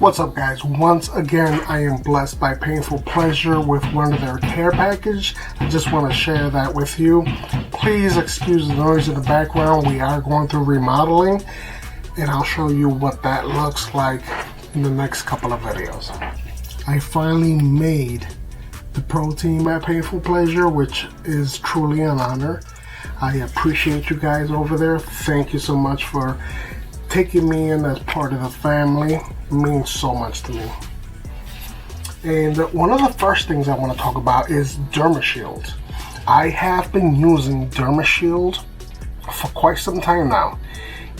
What's up, guys? Once again, I am blessed by painful pleasure with one of their care package. I just want to share that with you. Please excuse the noise in the background. We are going through remodeling, and I'll show you what that looks like in the next couple of videos. I finally made the pro team at Painful Pleasure, which is truly an honor. I appreciate you guys over there. Thank you so much for taking me in as part of the family. It means so much to me. And one of the first things I want to talk about is DermaShield. I have been using DermaShield for quite some time now,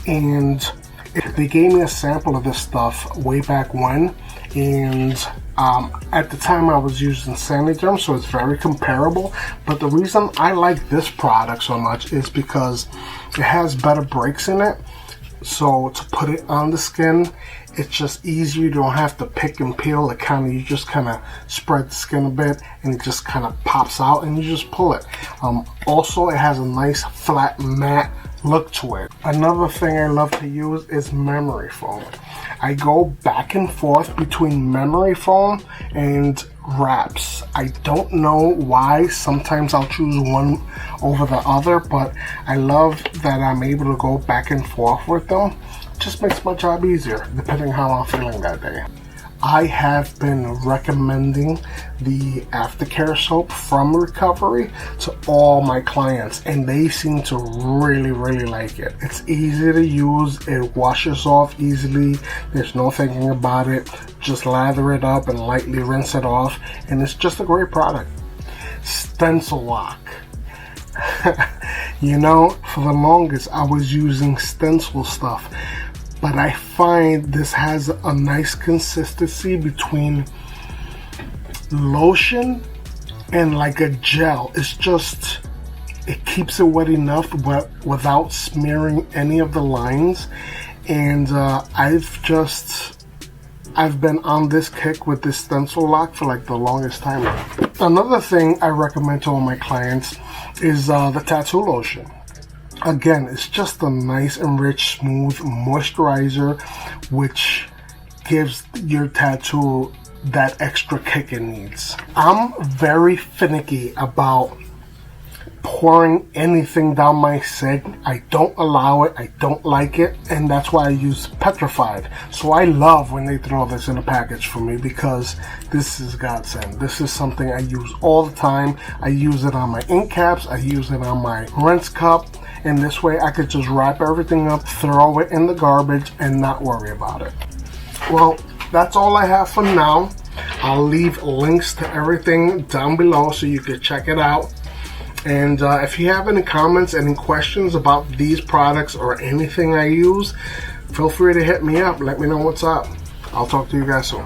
and they gave me a sample of this stuff way back when, and at the time I was using Derm, so it's very comparable. But the reason I like this product so much is because it has better breaks in it. So to put it on the skin, it's just easier. You don't have to pick and peel. You just kind of spread the skin a bit, and it just kind of pops out, and you just pull it. Also, it has a nice flat matte look to it. Another thing I love to use is memory foam. I go back and forth between memory foam and wraps. I don't know why. Sometimes I'll choose one over the other, but I love that I'm able to go back and forth with them. It just makes my job easier depending how I'm feeling that day. I have been recommending the Aftercare soap from Recovery to all my clients, and they seem to really like it. It's easy to use, it washes off easily, there's no thinking about it. Just lather it up and lightly rinse it off, and it's just a great product. Stencil lock. You know, for the longest I was using Stencil stuff, but I find this has a nice consistency between lotion and like a gel. It's just, it keeps it wet enough but without smearing any of the lines. And I've been on this kick with this Stencil lock for like the longest time. Another thing I recommend to all my clients is the tattoo lotion. Again, it's just a nice and rich, smooth moisturizer, which gives your tattoo that extra kick it needs. I'm very finicky about pouring anything down my skin. I don't allow it, I don't like it, and that's why I use Petrified. So I love when they throw this in a package for me, because this is godsend. This is something I use all the time. I use it on my ink caps, I use it on my rinse cup, and this way I could just wrap everything up, throw it in the garbage, and not worry about it. Well, that's all I have for now. I'll leave links to everything down below so you can check it out. And if you have any comments, any questions about these products or anything I use, feel free to hit me up. Let me know what's up. I'll talk to you guys soon.